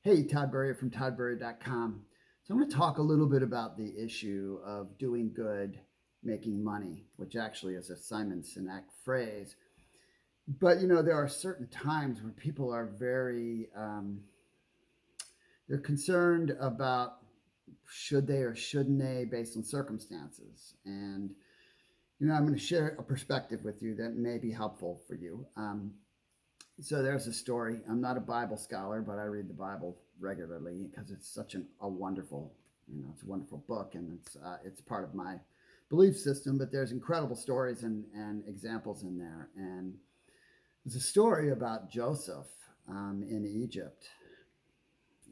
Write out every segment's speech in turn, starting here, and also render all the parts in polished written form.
Hey, Tburrier from Tburrier.com. So I'm going to talk a little bit about the issue of doing good, making money, which actually is a Simon Sinek phrase. But there are certain times where people are they're concerned about should they or shouldn't they based on circumstances. And I'm going to share a perspective with you that may be helpful for you. So there's a story. I'm not a Bible scholar, but I read the Bible regularly because it's such a wonderful, it's a wonderful book, and it's part of my belief system. But there's incredible stories and examples in there. And there's a story about Joseph in Egypt,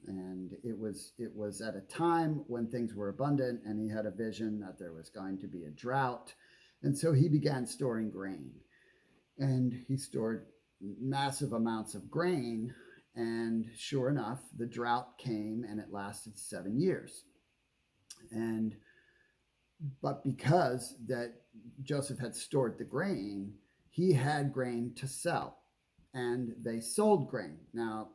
and it was at a time when things were abundant, and he had a vision that there was going to be a drought, and so he began storing grain, and he stored massive amounts of grain, and sure enough, the drought came, and it lasted 7 years. But because that Joseph had stored the grain, he had grain to sell, and they sold grain. Now,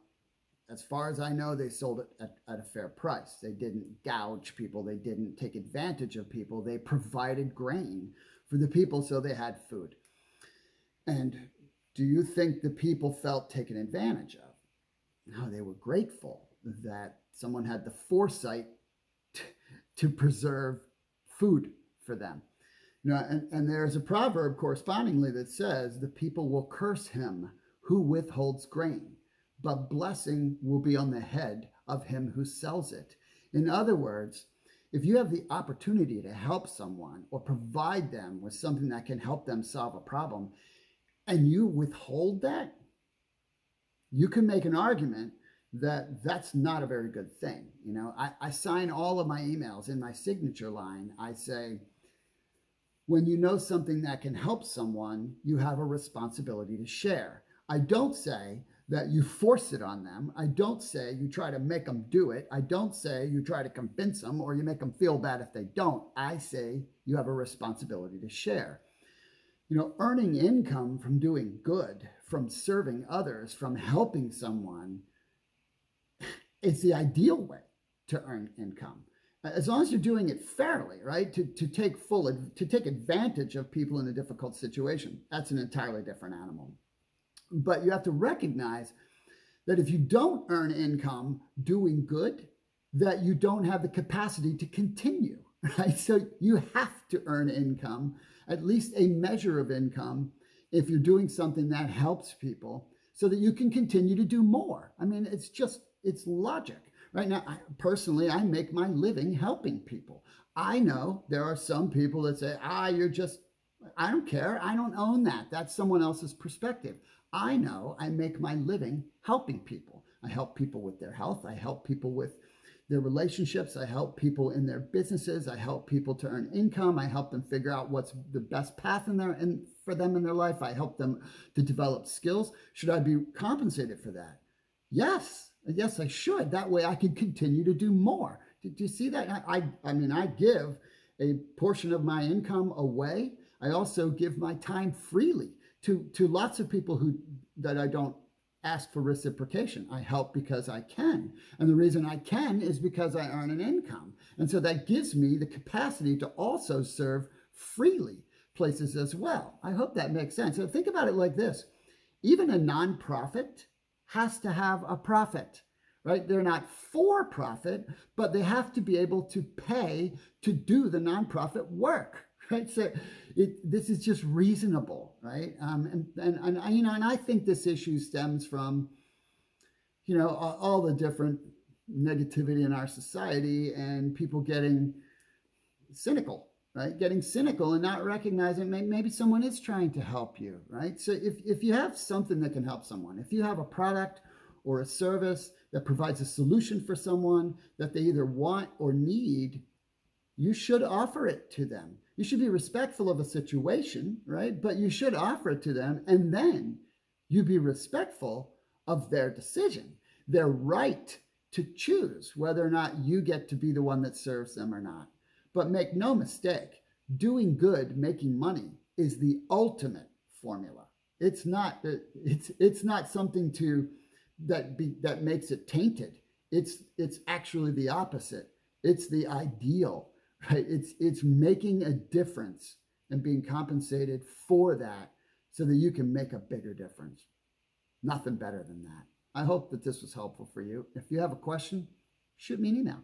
as far as I know, they sold it at a fair price. They didn't gouge people. They didn't take advantage of people. They provided grain for the people so they had food. And do you think the people felt taken advantage of? No, they were grateful that someone had the foresight to preserve food for them. And there's a proverb correspondingly that says, the people will curse him who withholds grain, but blessing will be on the head of him who sells it. In other words, if you have the opportunity to help someone or provide them with something that can help them solve a problem, and you withhold that, you can make an argument that that's not a very good thing. I sign all of my emails in my signature line. I say, when you know something that can help someone, you have a responsibility to share. I don't say that you force it on them. I don't say you try to make them do it. I don't say you try to convince them or you make them feel bad if they don't. I say you have a responsibility to share. Earning income from doing good, from serving others, from helping someone, it's the ideal way to earn income. As long as you're doing it fairly, right? To take advantage of people in a difficult situation, that's an entirely different animal. But you have to recognize that if you don't earn income doing good, that you don't have the capacity to continue, right? So you have to earn income, at least a measure of income, if you're doing something that helps people so that you can continue to do more. I mean, it's logic. Right now, personally, I make my living helping people. I know there are some people that say, I don't care. I don't own that. That's someone else's perspective. I know I make my living helping people. I help people with their health. I help people with their relationships. I help people in their businesses. I help people to earn income. I help them figure out what's the best path for them in their life. I help them to develop skills. Should I be compensated for that? Yes, I should. That way I can continue to do more. Do you see that? I give a portion of my income away. I also give my time freely to lots of people that I don't ask for reciprocation. I help because I can. And the reason I can is because I earn an income. And so that gives me the capacity to also serve freely places as well. I hope that makes sense. So think about it like this. Even a nonprofit has to have a profit, right? They're not for profit, but they have to be able to pay to do the nonprofit work, right? So this is just reasonable, right? And I think this issue stems from, all the different negativity in our society and people getting cynical, right? Getting cynical and not recognizing maybe someone is trying to help you, right? So if you have something that can help someone, if you have a product or a service that provides a solution for someone that they either want or need, you should offer it to them. You should be respectful of a situation, right? But you should offer it to them, and then you be respectful of their decision, their right to choose whether or not you get to be the one that serves them or not. But make no mistake, doing good, making money is the ultimate formula. It's not something that makes it tainted. It's actually the opposite. It's the ideal, right? It's making a difference and being compensated for that so that you can make a bigger difference. Nothing better than that. I hope that this was helpful for you. If you have a question, shoot me an email.